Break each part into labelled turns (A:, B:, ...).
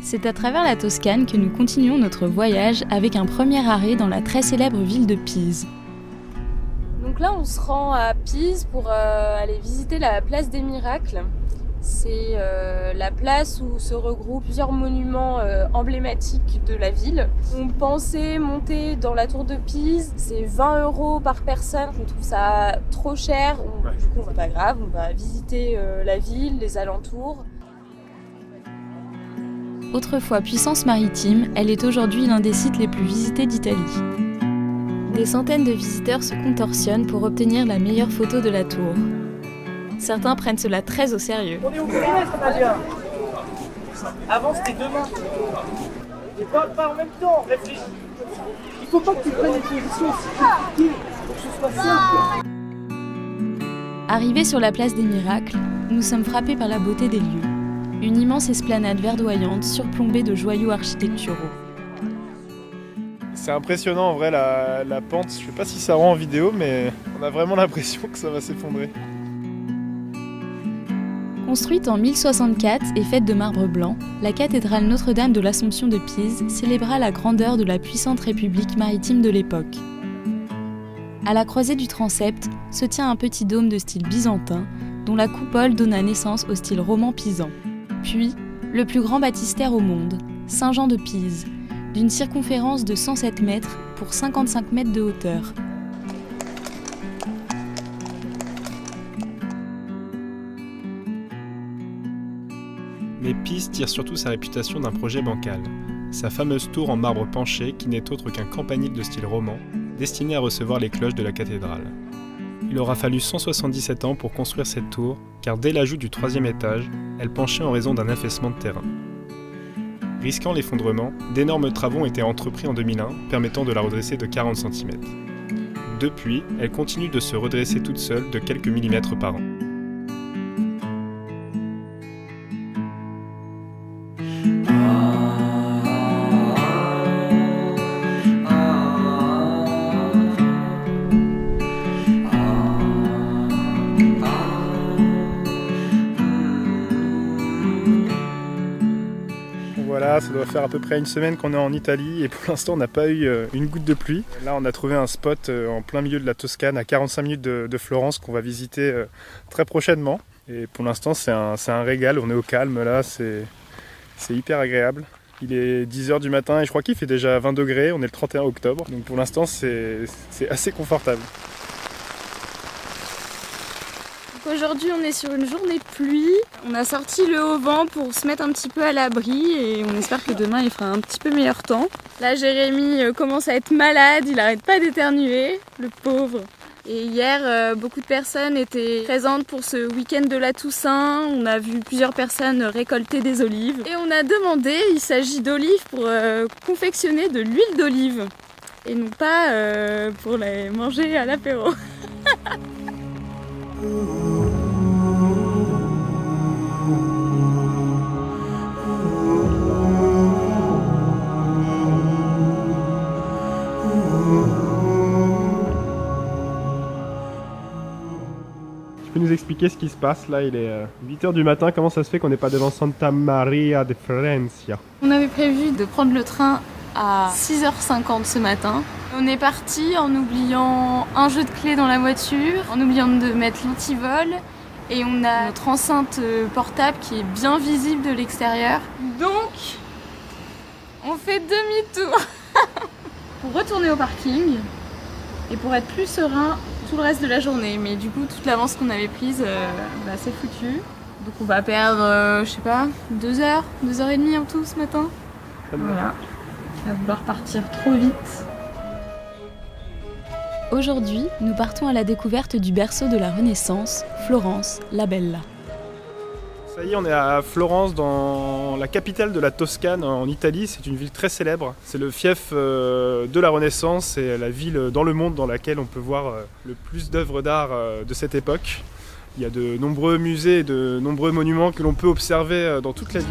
A: C'est à travers la Toscane que nous continuons notre voyage avec un premier arrêt dans la très célèbre ville de Pise.
B: Donc là, on se rend à Pise pour aller visiter la place des Miracles. C'est la place où se regroupent plusieurs monuments emblématiques de la ville. On pensait monter dans la tour de Pise, c'est 20 € par personne. On trouve ça trop cher. Du coup, pas grave, on va visiter la ville, les alentours.
A: Autrefois puissance maritime, elle est aujourd'hui l'un des sites les plus visités d'Italie. Des centaines de visiteurs se contorsionnent pour obtenir la meilleure photo de la tour. Certains prennent cela très au sérieux.
C: On est au kilomètre, Nadia. Avant, c'était demain. Et pas en même temps, réfléchis. Il faut pas que tu prennes les positions aussi compliquées pour que ce soit simple.
A: Arrivés sur la place des Miracles, nous sommes frappés par la beauté des lieux. Une immense esplanade verdoyante surplombée de joyaux architecturaux.
D: C'est impressionnant en vrai la pente. Je sais pas si ça rend en vidéo, mais on a vraiment l'impression que ça va s'effondrer.
A: Construite en 1064 et faite de marbre blanc, la cathédrale Notre-Dame de l'Assomption de Pise célébra la grandeur de la puissante république maritime de l'époque. À la croisée du transept se tient un petit dôme de style byzantin, dont la coupole donna naissance au style roman pisan. Puis, le plus grand baptistère au monde, Saint-Jean de Pise, d'une circonférence de 107 mètres pour 55 mètres de hauteur.
E: Mais Pise tire surtout sa réputation d'un projet bancal, sa fameuse tour en marbre penché qui n'est autre qu'un campanile de style roman, destiné à recevoir les cloches de la cathédrale. Il aura fallu 177 ans pour construire cette tour, car dès l'ajout du 3e étage, elle penchait en raison d'un affaissement de terrain. Risquant l'effondrement, d'énormes travaux ont été entrepris en 2001, permettant de la redresser de 40 cm. Depuis, elle continue de se redresser toute seule de quelques millimètres par an.
D: Voilà, ça doit faire à peu près une semaine qu'on est en Italie et pour l'instant on n'a pas eu une goutte de pluie. Là on a trouvé un spot en plein milieu de la Toscane à 45 minutes de Florence qu'on va visiter très prochainement. Et pour l'instant c'est un régal, on est au calme là, c'est hyper agréable. Il est 10h du matin et je crois qu'il fait déjà 20 degrés, on est le 31 octobre. Donc pour l'instant c'est assez confortable.
B: Aujourd'hui, on est sur une journée de pluie. On a sorti le haut vent pour se mettre un petit peu à l'abri et on espère que demain il fera un petit peu meilleur temps. Là, Jérémy commence à être malade, il n'arrête pas d'éternuer, le pauvre. Et hier, beaucoup de personnes étaient présentes pour ce week-end de la Toussaint. On a vu plusieurs personnes récolter des olives. Et on a demandé, il s'agit d'olives pour confectionner de l'huile d'olive. Et non pas pour les manger à l'apéro.
D: Tu peux nous expliquer ce qui se passe là? Il est 8h du matin, comment ça se fait qu'on n'est pas devant Santa Maria de Florencia?
B: On avait prévu de prendre le train à 6h50 ce matin. On est parti en oubliant un jeu de clés dans la voiture, en oubliant de mettre l'antivol et on a notre enceinte portable qui est bien visible de l'extérieur. Donc, on fait demi-tour pour retourner au parking et pour être plus serein tout le reste de la journée. Mais du coup, toute l'avance qu'on avait prise, c'est foutu. Donc on va perdre, 2 heures, 2h30 en tout ce matin. Voilà. On va vouloir partir trop vite.
A: Aujourd'hui, nous partons à la découverte du berceau de la Renaissance, Florence, la Bella.
D: Ça y est, on est à Florence, dans la capitale de la Toscane en Italie. C'est une ville très célèbre. C'est le fief de la Renaissance et la ville dans le monde dans laquelle on peut voir le plus d'œuvres d'art de cette époque. Il y a de nombreux musées et de nombreux monuments que l'on peut observer dans toute la ville.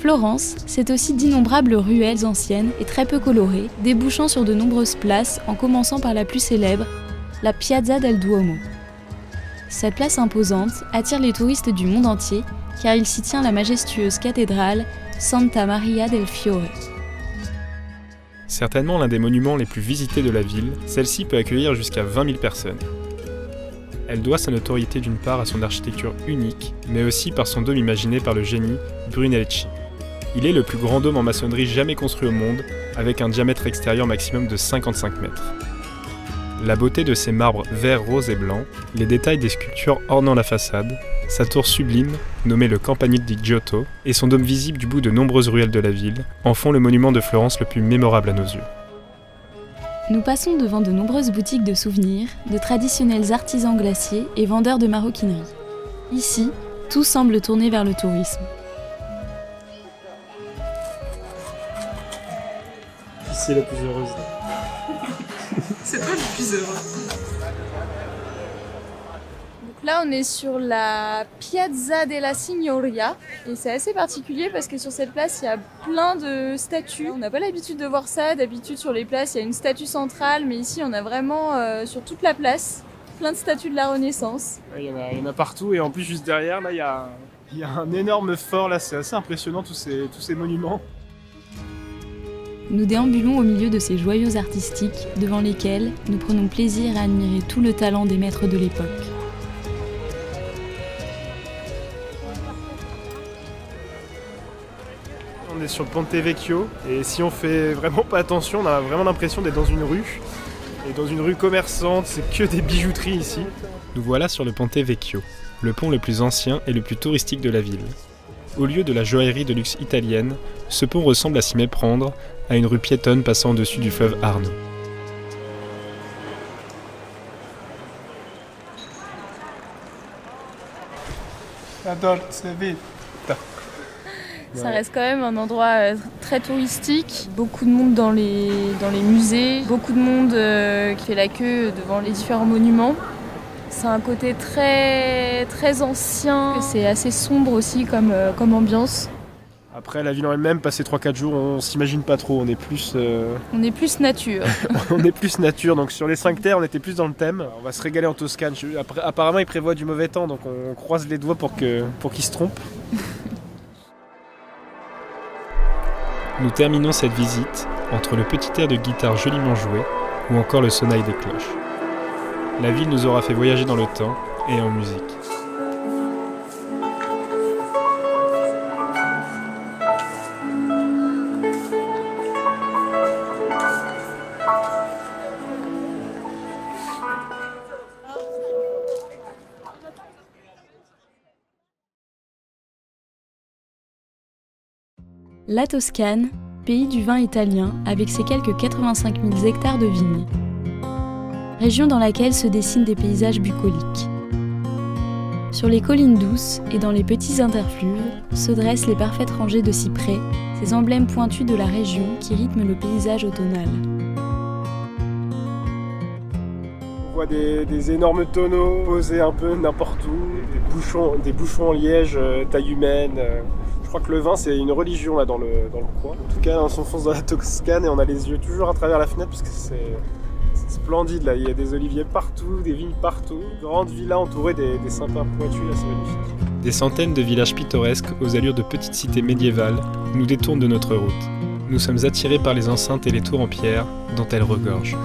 A: Florence, c'est aussi d'innombrables ruelles anciennes et très peu colorées, débouchant sur de nombreuses places, en commençant par la plus célèbre, la Piazza del Duomo. Cette place imposante attire les touristes du monde entier car il s'y tient la majestueuse cathédrale Santa Maria del Fiore.
E: Certainement l'un des monuments les plus visités de la ville, celle-ci peut accueillir jusqu'à 20 000 personnes. Elle doit sa notoriété d'une part à son architecture unique, mais aussi par son dôme imaginé par le génie Brunelleschi. Il est le plus grand dôme en maçonnerie jamais construit au monde, avec un diamètre extérieur maximum de 55 mètres. La beauté de ses marbres verts, roses et blancs, les détails des sculptures ornant la façade, sa tour sublime, nommée le Campanile di Giotto, et son dôme visible du bout de nombreuses ruelles de la ville, en font le monument de Florence le plus mémorable à nos yeux.
A: Nous passons devant de nombreuses boutiques de souvenirs, de traditionnels artisans glaciers et vendeurs de maroquinerie. Ici, tout semble tourner vers le tourisme.
D: C'est la plus heureuse.
B: C'est toi le plus heureux. Donc là, on est sur la Piazza della Signoria et c'est assez particulier parce que sur cette place, il y a plein de statues. On n'a pas l'habitude de voir ça. D'habitude, sur les places, il y a une statue centrale, mais ici, on a vraiment sur toute la place plein de statues de la Renaissance.
D: Il y en a partout et en plus juste derrière, là, il y a un énorme fort. Là, c'est assez impressionnant tous ces monuments.
A: Nous déambulons au milieu de ces joyaux artistiques devant lesquels nous prenons plaisir à admirer tout le talent des maîtres de l'époque.
D: On est sur le Ponte Vecchio et si on fait vraiment pas attention, on a vraiment l'impression d'être dans une rue. Et dans une rue commerçante, c'est que des bijouteries ici.
E: Nous voilà sur le Ponte Vecchio, le pont le plus ancien et le plus touristique de la ville. Au lieu de la joaillerie de luxe italienne, ce pont ressemble à s'y méprendre à une rue piétonne passant au-dessus du fleuve Arno.
B: Ça reste quand même un endroit très touristique. Beaucoup de monde dans les musées, beaucoup de monde qui fait la queue devant les différents monuments. C'est un côté très, très ancien, c'est assez sombre aussi comme ambiance.
D: Après, la ville en elle-même, passer 3-4 jours, on s'imagine pas trop, on est plus...
B: On est plus nature.
D: on est plus nature, donc sur les 5 terres, on était plus dans le thème. On va se régaler en Toscane. Apparemment, il prévoit du mauvais temps, donc on croise les doigts pour qu'il se trompe.
E: Nous terminons cette visite entre le petit air de guitare joliment joué ou encore le sonnaille des cloches. La ville nous aura fait voyager dans le temps et en musique.
A: La Toscane, pays du vin italien avec ses quelques 85 000 hectares de vignes. Région dans laquelle se dessinent des paysages bucoliques. Sur les collines douces et dans les petits interfluves se dressent les parfaites rangées de cyprès, ces emblèmes pointus de la région qui rythment le paysage automnal.
D: On voit des énormes tonneaux posés un peu n'importe où, des bouchons en liège, taille humaine. Je crois que le vin c'est une religion là dans le coin. En tout cas on s'enfonce dans la Toscane et on a les yeux toujours à travers la fenêtre parce que c'est splendide là, il y a des oliviers partout, des vignes partout, grande villa entourée des sympas pointus là, c'est magnifique.
E: Des centaines de villages pittoresques aux allures de petites cités médiévales nous détournent de notre route. Nous sommes attirés par les enceintes et les tours en pierre dont elles regorgent.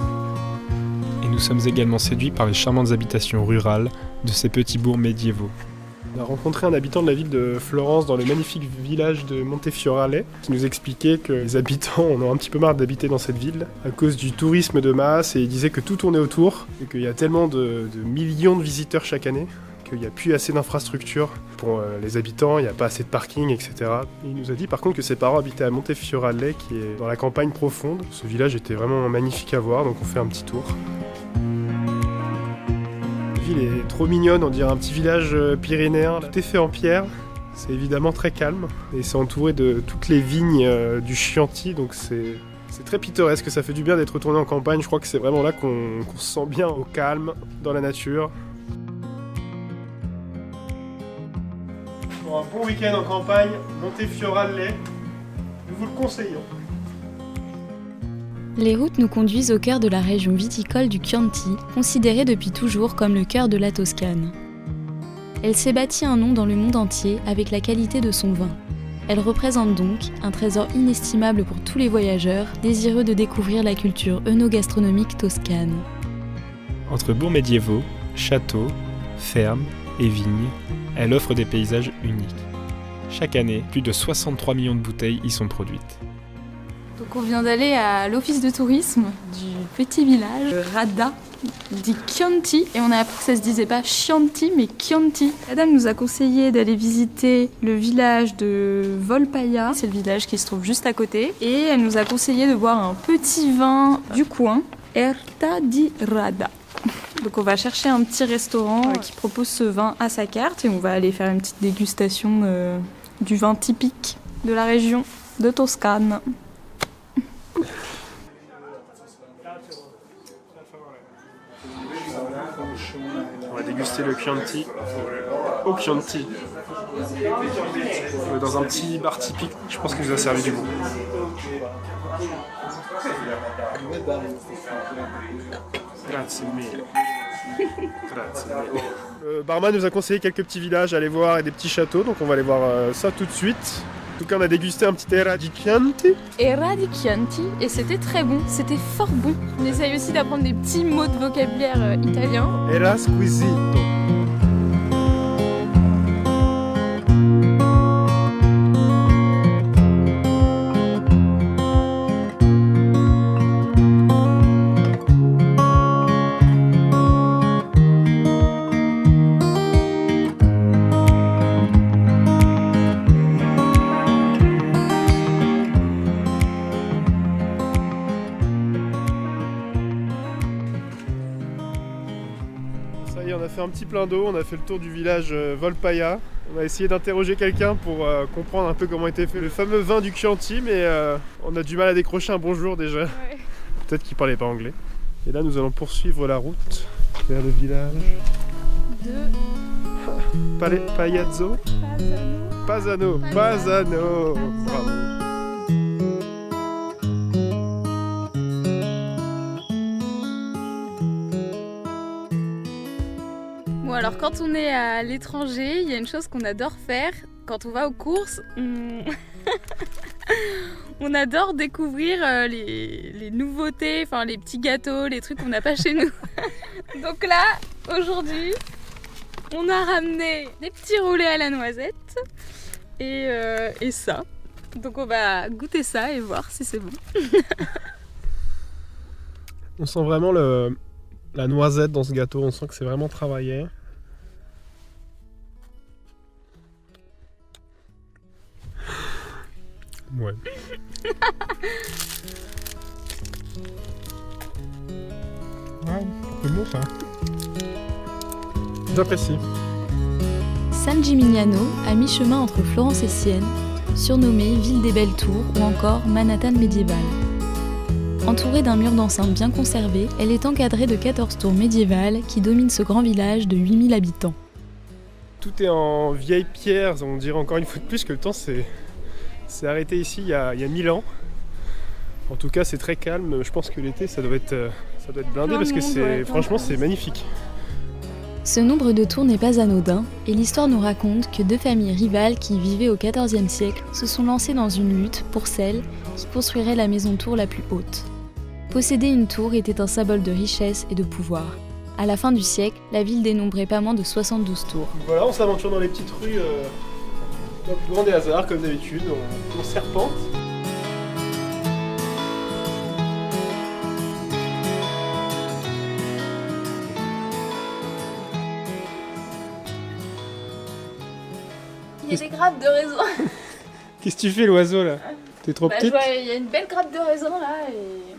E: Et nous sommes également séduits par les charmantes habitations rurales de ces petits bourgs médiévaux.
D: On a rencontré un habitant de la ville de Florence dans le magnifique village de Montefiorale qui nous expliquait que les habitants en ont un petit peu marre d'habiter dans cette ville à cause du tourisme de masse et il disait que tout tournait autour et qu'il y a tellement de millions de visiteurs chaque année qu'il n'y a plus assez d'infrastructures pour les habitants, il n'y a pas assez de parking, etc. Et il nous a dit par contre que ses parents habitaient à Montefiorale qui est dans la campagne profonde. Ce village était vraiment magnifique à voir donc on fait un petit tour. La ville est trop mignonne, on dirait un petit village pyrénéen. Tout est fait en pierre, c'est évidemment très calme et c'est entouré de toutes les vignes du Chianti, donc c'est très pittoresque, ça fait du bien d'être retourné en campagne. Je crois que c'est vraiment là qu'on se sent bien au calme, dans la nature. Pour un bon week-end en campagne, Montefiorale, nous vous le conseillons.
A: Les routes nous conduisent au cœur de la région viticole du Chianti, considérée depuis toujours comme le cœur de la Toscane. Elle s'est bâtie un nom dans le monde entier avec la qualité de son vin. Elle représente donc un trésor inestimable pour tous les voyageurs désireux de découvrir la culture œnogastronomique toscane.
E: Entre bourgs médiévaux, châteaux, fermes et vignes, elle offre des paysages uniques. Chaque année, plus de 63 millions de bouteilles y sont produites.
B: Donc on vient d'aller à l'office de tourisme du petit village Rada di Chianti et on a appris que ça se disait pas Chianti mais Chianti. La dame nous a conseillé d'aller visiter le village de Volpaia, c'est le village qui se trouve juste à côté, et elle nous a conseillé de boire un petit vin du coin, Erta di Rada. Donc on va chercher un petit restaurant qui propose ce vin à sa carte et on va aller faire une petite dégustation du vin typique de la région de Toscane.
E: On va déguster le Chianti au Chianti. Dans un petit bar typique, je pense qu'il nous a servi du bon. Grazie mille. Grazie mille.
D: Le barman nous a conseillé quelques petits villages à aller voir et des petits châteaux, donc on va aller voir ça tout de suite. En tout cas, on a dégusté un petit Erta di Chianti.
B: Erta di Chianti et c'était très bon, c'était fort bon. On essaye aussi d'apprendre des petits mots de vocabulaire italien.
D: Era squisito. Ça y est, on a fait un petit plein d'eau, on a fait le tour du village Volpaia. On a essayé d'interroger quelqu'un pour comprendre un peu comment était fait le fameux vin du Chianti, mais on a du mal à décrocher un bonjour déjà.
B: Ouais.
D: Peut-être qu'il parlait pas anglais. Et là, nous allons poursuivre la route vers le village
B: De
D: Pagliazzo. Pasano. Bravo.
B: Bon alors quand on est à l'étranger, il y a une chose qu'on adore faire quand on va aux courses. On adore découvrir les nouveautés, enfin les petits gâteaux, les trucs qu'on n'a pas chez nous. Donc là, aujourd'hui, on a ramené des petits roulés à la noisette et ça. Donc on va goûter ça et voir si c'est bon.
D: On sent vraiment la noisette dans ce gâteau, on sent que c'est vraiment travaillé. Ouais. Ouais, c'est bon ça. J'apprécie.
A: San Gimignano, à mi-chemin entre Florence et Sienne, surnommée Ville des Belles Tours ou encore Manhattan médiévale. Entourée d'un mur d'enceinte bien conservé, elle est encadrée de 14 tours médiévales qui dominent ce grand village de 8000 habitants.
D: Tout est en vieille pierre, on dirait encore une fois de plus que le temps s'est arrêté ici il y a 1000 ans. En tout cas, c'est très calme. Je pense que l'été, ça doit être blindé parce que franchement, c'est magnifique.
A: Ce nombre de tours n'est pas anodin, et l'histoire nous raconte que deux familles rivales qui vivaient au XIVe siècle se sont lancées dans une lutte pour celle qui construirait la maison tour la plus haute. Posséder une tour était un symbole de richesse et de pouvoir. À la fin du siècle, la ville dénombrait pas moins de 72 tours.
D: Voilà, on s'aventure dans les petites rues dans le plus grand des hasards, comme d'habitude, on serpente.
B: Il y a des grappes de raisin.
D: Qu'est-ce que tu fais, l'oiseau, là? T'es trop petite?
B: Il y a une belle grappe de raisin là et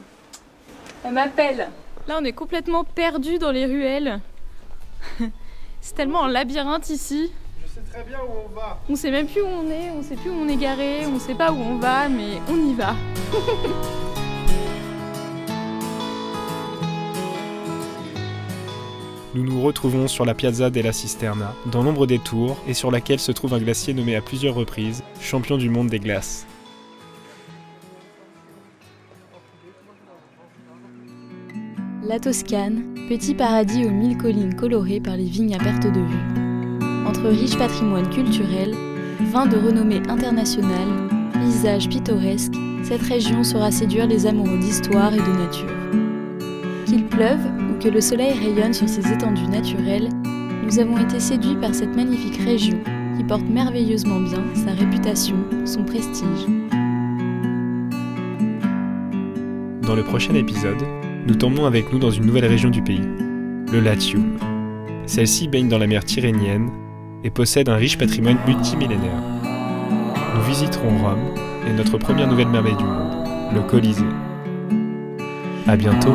B: elle m'appelle. Là on est complètement perdu dans les ruelles. C'est tellement un labyrinthe ici.
D: Je sais très bien où on va.
B: On sait même plus où on est, on sait plus où on est garé, on sait pas où on va, mais on y va.
E: Nous nous retrouvons sur la Piazza della Cisterna, dans l'ombre des tours, et sur laquelle se trouve un glacier nommé à plusieurs reprises champion du monde des glaces.
A: La Toscane, petit paradis aux 1000 collines colorées par les vignes à perte de vue. Entre riche patrimoine culturel, vins de renommée internationale, paysages pittoresques, cette région saura séduire les amoureux d'histoire et de nature. Qu'il pleuve ou que le soleil rayonne sur ces étendues naturelles, nous avons été séduits par cette magnifique région qui porte merveilleusement bien sa réputation, son prestige.
E: Dans le prochain épisode, nous t'emmenons avec nous dans une nouvelle région du pays, le Latium. Celle-ci baigne dans la mer Tyrrhénienne et possède un riche patrimoine multimillénaire. Nous visiterons Rome et notre première nouvelle merveille du monde, le Colisée. À bientôt.